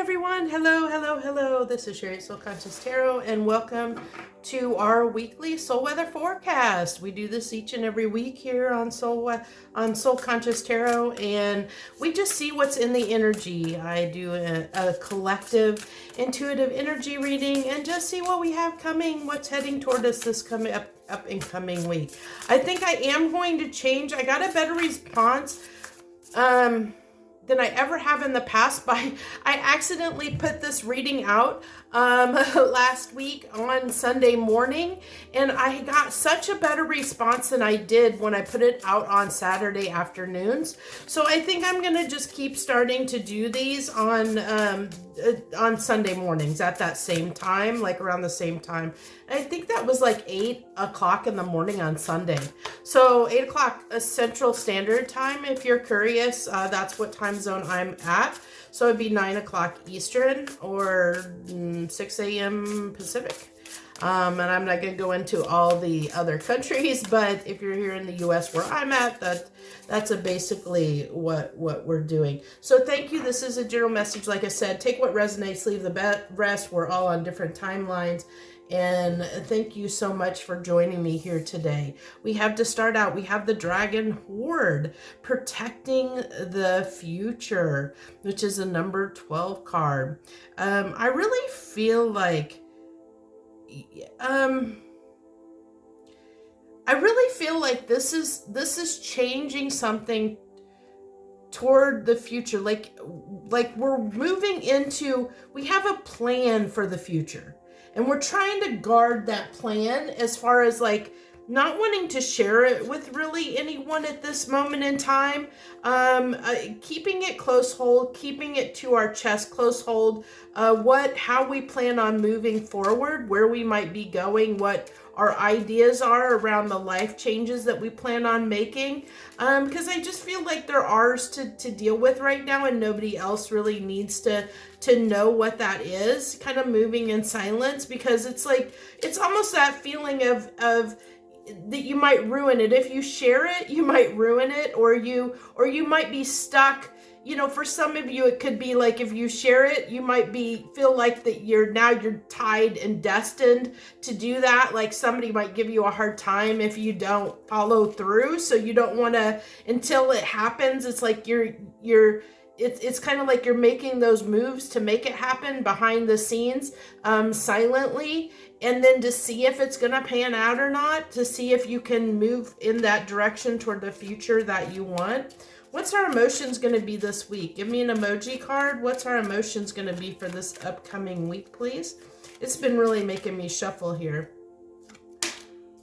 everyone. Hello, hello, hello. This is Sherry Soul Conscious Tarot, and welcome to our weekly soul weather forecast. We do this each and every week here on Soul Conscious Tarot, and we just see what's in the energy. I do a collective intuitive energy reading and just see what we have coming, what's heading toward us this coming up and coming week. I think I am going to change. I got a better response than I ever have in the past. I accidentally put this reading out last week on Sunday morning, and I got such a better response than I did when I put it out on Saturday afternoons. So I think I'm gonna just keep starting to do these on Sunday mornings at that same time, like around the same time. I think that was like 8 o'clock in the morning on Sunday. So 8 o'clock Central Standard Time, if you're curious, that's what time zone I'm at. So it'd be 9 o'clock Eastern or 6 a.m. Pacific. And I'm not going to go into all the other countries, but if you're here in the U.S. where I'm at, that's basically what we're doing. So thank you. This is a general message. Like I said, take what resonates, leave the rest. We're all on different timelines. And thank you so much for joining me here today. We have to start out, we have the Dragon Horde, protecting the future, which is a number 12 card. I really feel like this is changing something toward the future. Like we're moving into, we have a plan for the future. And we're trying to guard that plan as far as like not wanting to share it with really anyone at this moment in time. Keeping it close hold, keeping it to our chest close hold. How we plan on moving forward, where we might be going, what our ideas are around the life changes that we plan on making. Because I just feel like they're ours to deal with right now, and nobody else really needs to know what that is. Kind of moving in silence, because it's like, it's almost that feeling of that you might ruin it. If you share it, you might ruin it, or you might be stuck. You know, for some of you, it could be like if you share it, you might feel like that you're tied and destined to do that. Like somebody might give you a hard time if you don't follow through. So you don't want to, until it happens. It's like it's kind of like you're making those moves to make it happen behind the scenes, silently, and then to see if it's going to pan out or not, to see if you can move in that direction toward the future that you want. What's our emotions going to be this week? Give me an emoji card. What's our emotions going to be for this upcoming week, please? It's been really making me shuffle here.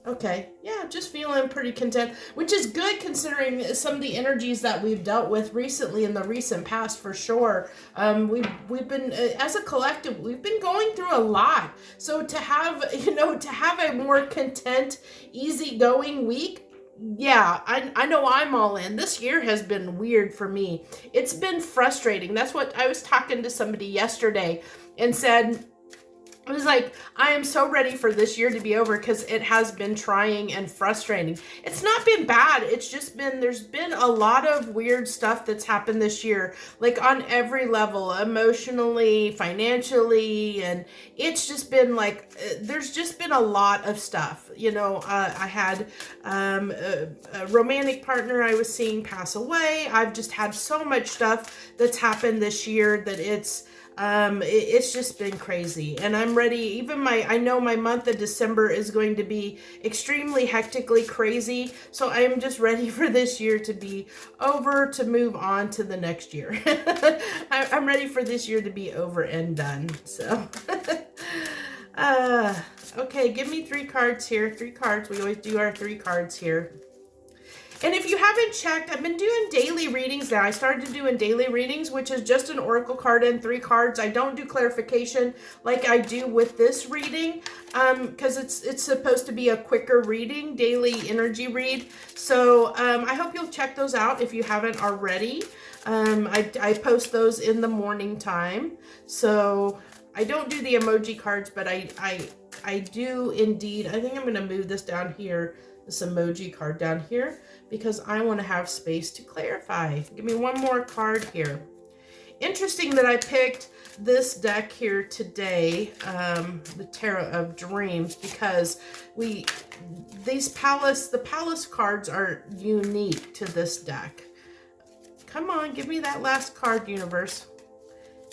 Okay, yeah, just feeling pretty content, which is good considering some of the energies that we've dealt with recently in the recent past, for sure. We've been, as a collective, we've been going through a lot. So to have a more content, easygoing week, yeah, I know I'm all in. This year has been weird for me. It's been frustrating. That's what I was talking to somebody yesterday and said, I was like, I am so ready for this year to be over because it has been trying and frustrating. It's not been bad. It's just been, there's been a lot of weird stuff that's happened this year, like on every level, emotionally, financially, and it's just been like, there's just been a lot of stuff. You know, I had a romantic partner I was seeing pass away. I've just had so much stuff that's happened this year that it's just been crazy, and I'm ready. Even I know my month of December is going to be extremely hectically crazy, so I'm just ready for this year to be over, to move on to the next year. I'm ready for this year to be over and done. So okay, give me 3 cards here. 3 cards. We always do our 3 cards here. And if you haven't checked, I've been doing daily readings now. I started doing daily readings, which is just an oracle card and 3 cards. I don't do clarification like I do with this reading, because it's supposed to be a quicker reading, daily energy read. So I hope you'll check those out if you haven't already. I post those in the morning time. So I don't do the emoji cards, but I do indeed. I think I'm going to move this down here, this emoji card down here, because I want to have space to clarify. Give me one more card here. Interesting that I picked this deck here today, the Tarot of Dreams, because the Palace cards are unique to this deck. Come on, give me that last card, universe.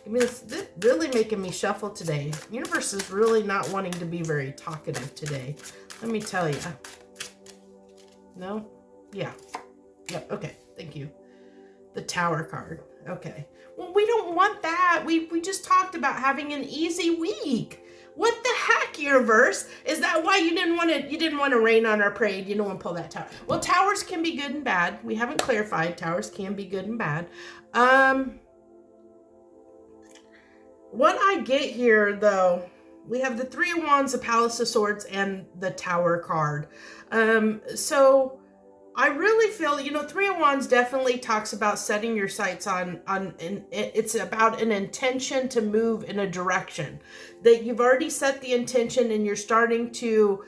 Give me this really making me shuffle today. Universe is really not wanting to be very talkative today. Let me tell you. No? Yeah. Yep, okay, thank you. The Tower card. Okay. Well, we don't want that. We just talked about having an easy week. What the heck, universe? Is that why you didn't want to rain on our parade? You don't want to pull that tower. Well, towers can be good and bad. We haven't clarified. Towers can be good and bad. What I get here, though, we have the Three of Wands, the Palace of Swords, and the Tower card. So I really feel, Three of Wands definitely talks about setting your sights on and it's about an intention to move in a direction. That you've already set the intention and you're starting to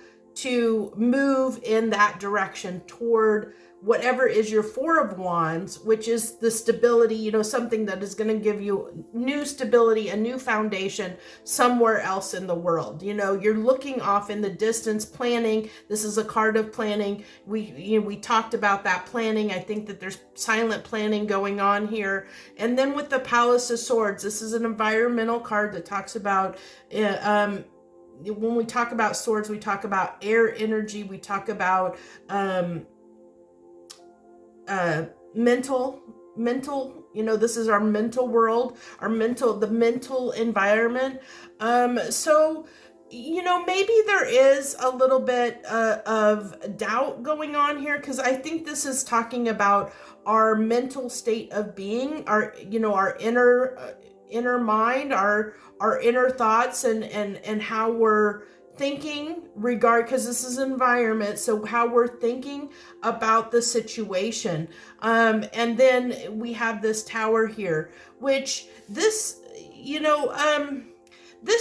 move in that direction toward whatever is your Four of Wands, which is the stability, something that is going to give you new stability, a new foundation somewhere else in the world. You're looking off in the distance, planning. This is a card of planning. We talked about that planning. I think that there's silent planning going on here. And then with the Palace of Swords, this is an environmental card that talks about when we talk about swords, we talk about air energy, we talk about mental, this is our mental world, the mental environment. So, maybe there is a little bit of doubt going on here, because I think this is talking about our mental state of being, our inner mind, our inner thoughts, and how we're thinking because this is environment, so how we're thinking about the situation. And then we have this tower here, which this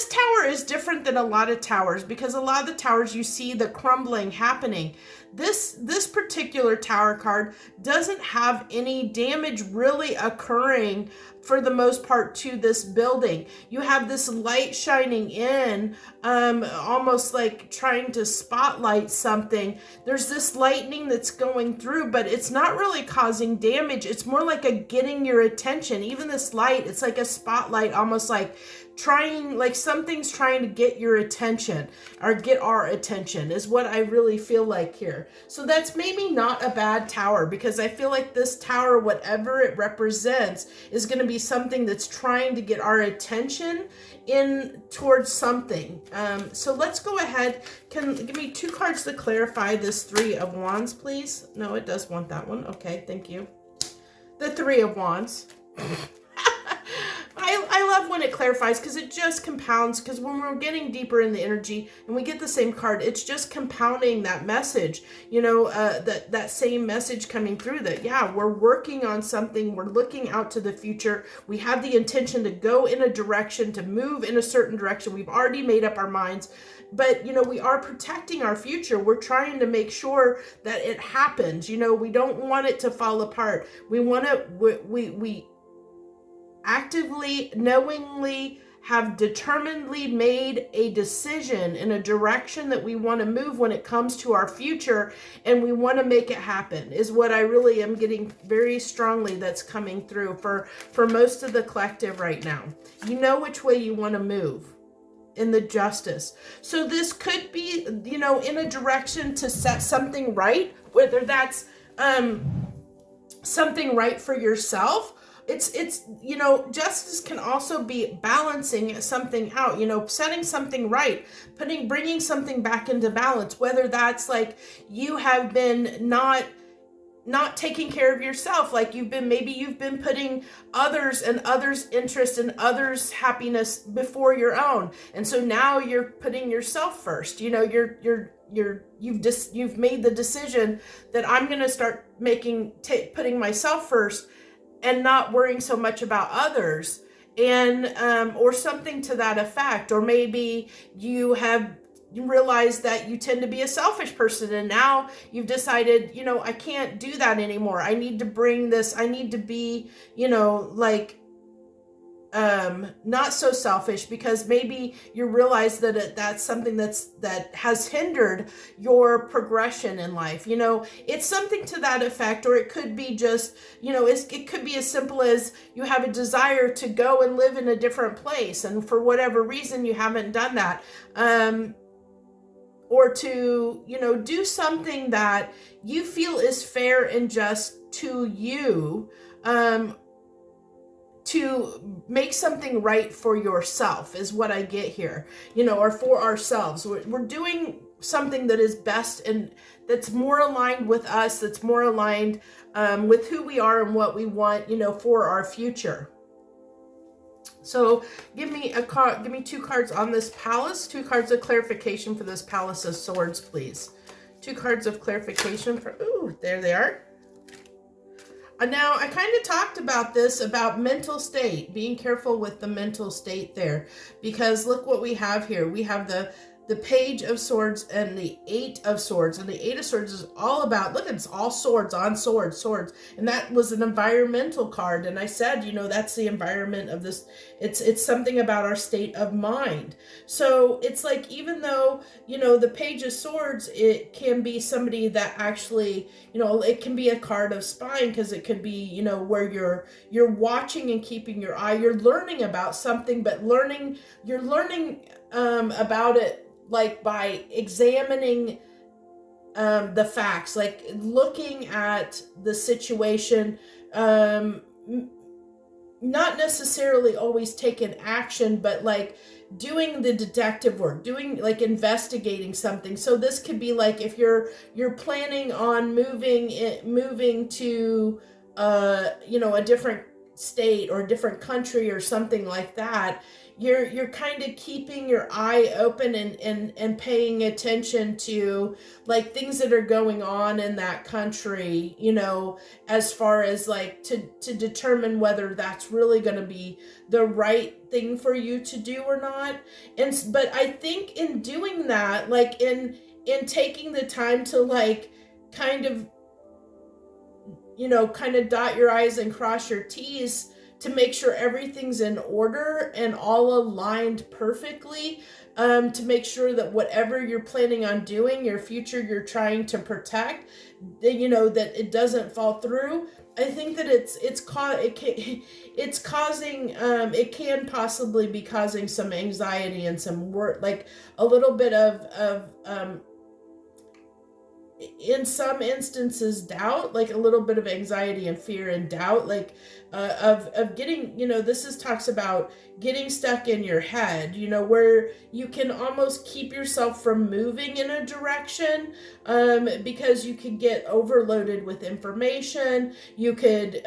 tower is different than a lot of towers, because a lot of the towers you see the crumbling happening. This particular tower card doesn't have any damage really occurring for the most part to this building. You have this light shining in, almost like trying to spotlight something. There's this lightning that's going through, but it's not really causing damage. It's more like a getting your attention. Even this light, it's like a spotlight, almost like something's trying to get your attention, or get our attention, is what I really feel like here. So that's maybe not a bad tower, because I feel like this tower, whatever it represents, is going to be something that's trying to get our attention in towards something. So let's go ahead. Give me two cards to clarify this Three of Wands, please. No, it does want that one. Okay, thank you. The Three of Wands. I love when it clarifies, because it just compounds, because when we're getting deeper in the energy and we get the same card, it's just compounding that message, that same message coming through, that, yeah, we're working on something, we're looking out to the future, we have the intention to go in a direction, to move in a certain direction, we've already made up our minds, but, we are protecting our future. We're trying to make sure that it happens. We don't want it to fall apart. We want to, we actively, knowingly have determinedly made a decision in a direction that we want to move when it comes to our future, and we want to make it happen, is what I really am getting very strongly that's coming through for most of the collective right now. You know which way you want to move in the Justice. So this could be, in a direction to set something right, whether that's something right for yourself. It's justice can also be balancing something out, setting something right, bringing something back into balance, whether that's like you have been not taking care of yourself, like you've been putting others and others' interest and others' happiness before your own, and so now you're putting yourself first. You've made the decision that I'm going to start putting myself first and not worrying so much about others, and or something to that effect. Or maybe you have realized that you tend to be a selfish person, and now you've decided, I can't do that anymore. I need to bring this, I need to be, not so selfish, because maybe you realize that that's something that has hindered your progression in life. It's something to that effect. Or it could be just, it could be as simple as you have a desire to go and live in a different place, and for whatever reason you haven't done that. Or to, do something that you feel is fair and just to you, to make something right for yourself, is what I get here, or for ourselves. We're doing something that is best and that's more aligned with us, that's more aligned with who we are and what we want, for our future. So give me two cards on this Palace, 2 cards of clarification for this Palace of Swords, please. 2 cards of clarification for, there they are. Now, I kind of talked about this, about mental state, being careful with the mental state there, because look what we have here. We have the Page of Swords and the 8 of Swords, and the 8 of Swords is all about, look, it's all swords on swords, and that was an environmental card, and I said, that's the environment of this. It's something about our state of mind. So it's like, even though, the Page of Swords, it can be somebody that actually, it can be a card of spying, because it could be, where you're watching and keeping your eye, you're learning about something, but you're learning about it, like by examining the facts, like looking at the situation, not necessarily always taking action, but like doing the detective work, doing like investigating something. So this could be like, if you're planning on moving to a different state or a different country or something like that, you're kind of keeping your eye open and paying attention to like things that are going on in that country, as far as like to determine whether that's really going to be the right thing for you to do or not. But I think in doing that, like in taking the time to like kind of dot your I's and cross your T's, to make sure everything's in order and all aligned perfectly, to make sure that whatever you're planning on doing, your future you're trying to protect, that it doesn't fall through. I think that it can possibly be causing some anxiety and some work, like a little bit of in some instances doubt, like a little bit of anxiety and fear and doubt, like of getting, this talks about getting stuck in your head, where you can almost keep yourself from moving in a direction, because you could get overloaded with information. You could,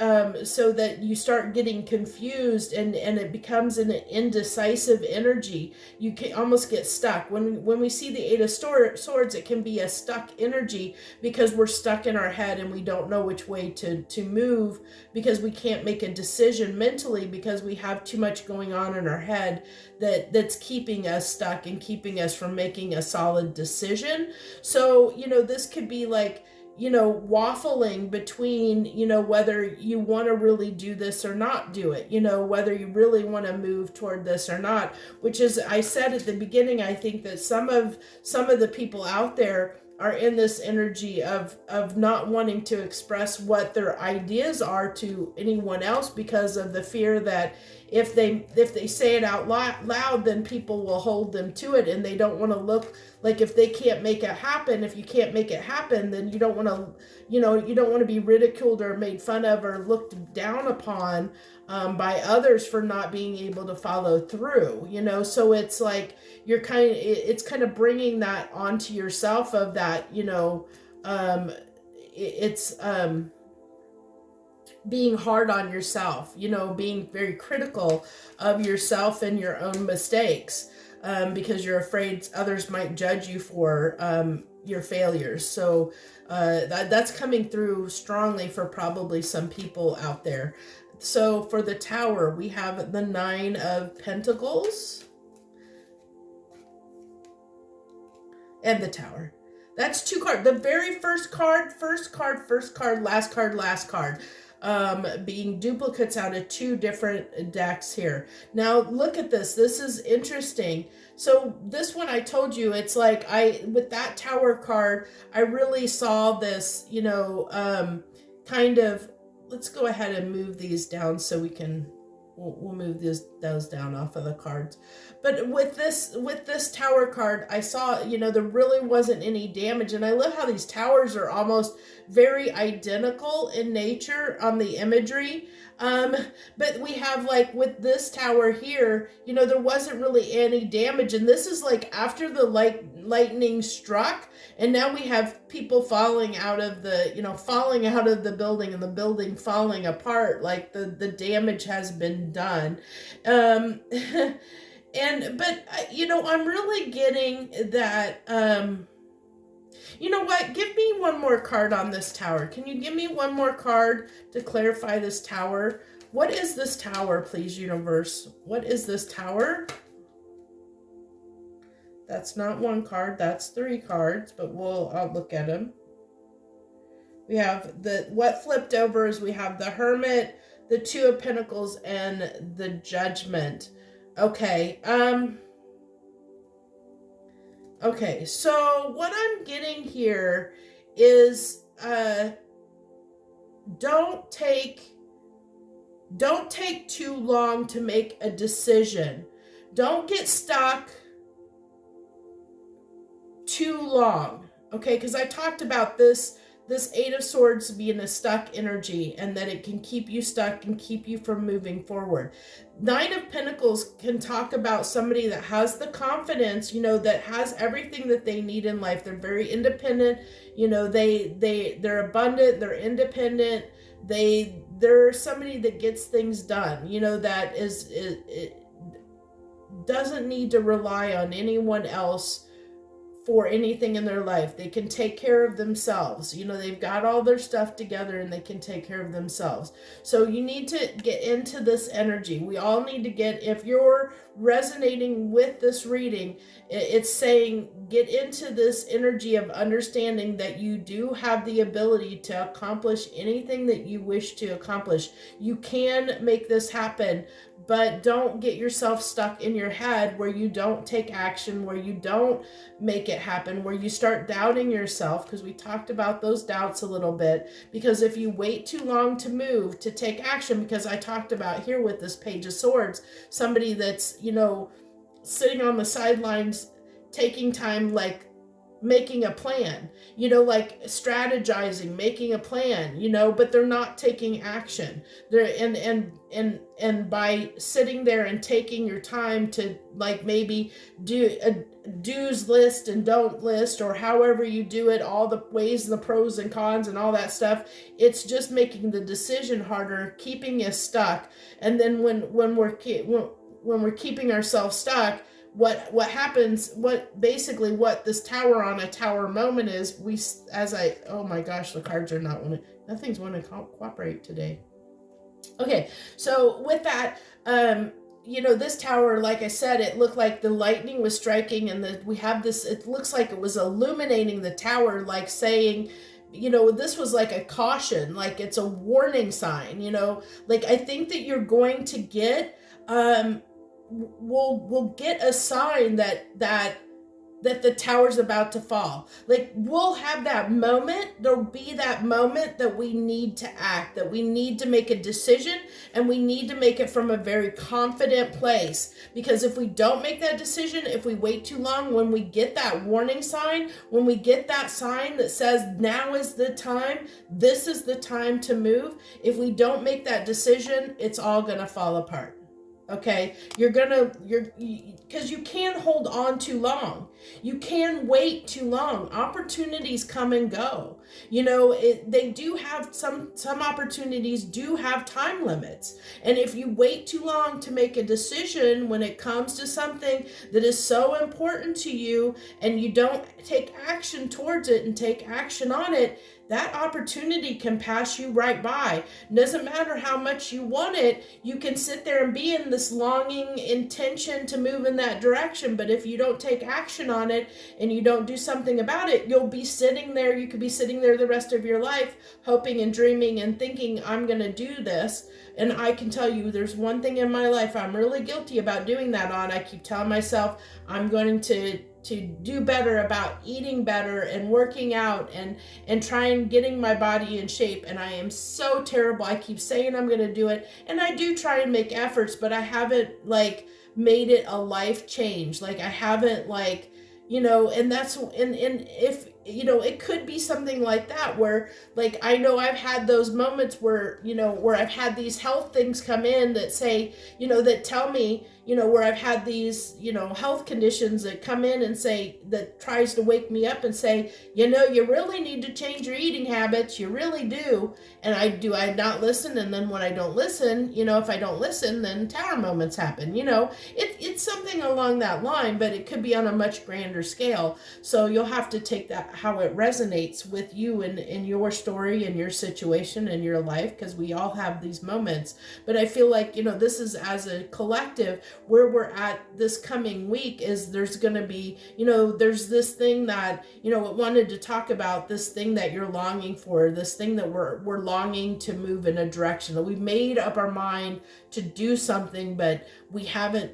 so that you start getting confused and it becomes an indecisive energy. You can almost get stuck. When we see the 8 of Swords, it can be a stuck energy, because we're stuck in our head and we don't know which way to move, because we can't make a decision mentally, because we have too much going on in our head that's keeping us stuck and keeping us from making a solid decision. So, this could be like, waffling between, whether you want to really do this or not do it, whether you really want to move toward this or not, which is, I said at the beginning, I think that some of the people out there are in this energy of not wanting to express what their ideas are to anyone else, because of the fear that if they say it out loud, then people will hold them to it, and they don't want to look like, if they can't make it happen, if you can't make it happen, then you don't want to, you don't want to be ridiculed or made fun of or looked down upon by others for not being able to follow through, so it's like it's kind of bringing that onto yourself, of that, it's being hard on yourself, being very critical of yourself and your own mistakes, because you're afraid others might judge you for your failures. So that's coming through strongly for probably some people out there. So for the Tower, we have the 9 of Pentacles and the Tower. That's 2 cards. The very first card, last card. being duplicates out of 2 different decks here. Now look at this. This is interesting. So this one I told you, it's like with that Tower card, I really saw this, kind of, let's go ahead and move these down so we can, we'll move those down off of the cards. But with this Tower card, I saw, there really wasn't any damage. And I love how these towers are almost very identical in nature on the imagery. But we have, like, with this tower here, there wasn't really any damage. And this is like after the lightning struck, and now we have people falling out of the building, and the building falling apart, like the damage has been done. But I'm really getting that, you know what? Give me one more card on this tower. Can you give me one more card to clarify this tower? What is this tower, please, universe? What is this tower? That's not one card. That's 3 cards, but I'll look at them. We have what flipped over is we have the Hermit, the 2 of Pentacles, and the Judgment. Okay. Okay, so what I'm getting here is don't take too long to make a decision. Don't get stuck too long, okay? Because I talked about this 8 of Swords being a stuck energy, and that it can keep you stuck and keep you from moving forward. 9 of Pentacles can talk about somebody that has the confidence, that has everything that they need in life. They're very independent, they're abundant, they're independent, they're somebody that gets things done, that it doesn't need to rely on anyone else for anything in their life. They can take care of themselves. They've got all their stuff together and they can take care of themselves. So you need to get into this energy. We all need to if you're resonating with this reading, it's saying get into this energy of understanding that you do have the ability to accomplish anything that you wish to accomplish. You can make this happen, but don't get yourself stuck in your head where you don't take action, where you don't make it happen, where you start doubting yourself, because we talked about those doubts a little bit. Because if you wait too long to move, to take action, because I talked about here with this Page of Swords, somebody that's, sitting on the sidelines, taking time, like making a plan, like strategizing, making a plan, but they're not taking action. And by sitting there and taking your time to, like, maybe do a do's list and don't list, or however you do it, all the ways and the pros and cons and all that stuff, it's just making the decision harder, keeping us stuck. And then when we're keeping ourselves stuck, what happens, what this Tower on a Tower moment is, oh my gosh, the cards are nothing's wanting to cooperate today. Okay, so with that, this tower, like I said, it looked like the lightning was striking, and we have this, it looks like it was illuminating the tower, like saying, this was like a caution, like it's a warning sign, like I think that you're going to get, we'll get a sign that the tower's about to fall. Like, we'll have that moment. There'll be that moment that we need to act, that we need to make a decision, and we need to make it from a very confident place. Because if we don't make that decision, if we wait too long, when we get that warning sign, when we get that sign that says now is the time, this is the time to move, if we don't make that decision, it's all gonna fall apart. Okay, because you can't hold on too long. You can wait too long. Opportunities come and go. They do have some opportunities do have time limits. And if you wait too long to make a decision when it comes to something that is so important to you, and you don't take action towards it and take action on it, that opportunity can pass you right by. Doesn't matter how much you want it, you can sit there and be in this longing intention to move in that direction, but if you don't take action on it and you don't do something about it, you'll be sitting there. You could be sitting there the rest of your life hoping and dreaming and thinking, I'm going to do this. And I can tell you, there's one thing in my life I'm really guilty about doing that on. I keep telling myself I'm going to do better about eating better and working out and trying getting my body in shape, and I am so terrible. I keep saying I'm going to do it, and I do try and make efforts, but I haven't like made it a life change. Like I haven't like, and that's and if it could be something like that where like I know I've had those moments where where I've had these health things come in that say that tell me where I've had these health conditions that come in and say that tries to wake me up and say you really need to change your eating habits, you really do. And I not listen, and then when I don't listen, if I don't listen, then tower moments happen. It's something along that line, but it could be on a much grander scale. So you'll have to take that how it resonates with you and in your story and your situation and your life, because we all have these moments. But I feel like this is as a collective where we're at this coming week is there's going to be there's this thing that it wanted to talk about, this thing that you're longing for, this thing that we're longing to move in a direction that we've made up our mind to do something, but we haven't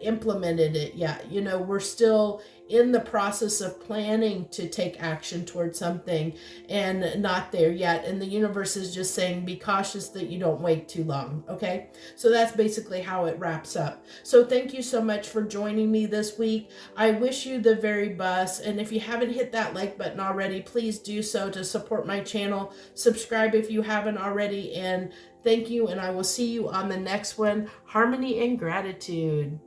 implemented it yet. We're still in the process of planning to take action towards something and not there yet. And the universe is just saying, be cautious that you don't wait too long. Okay. So that's basically how it wraps up. So thank you so much for joining me this week. I wish you the very best. And if you haven't hit that like button already, please do so to support my channel. Subscribe if you haven't already. And thank you. And I will see you on the next one. Harmony and gratitude.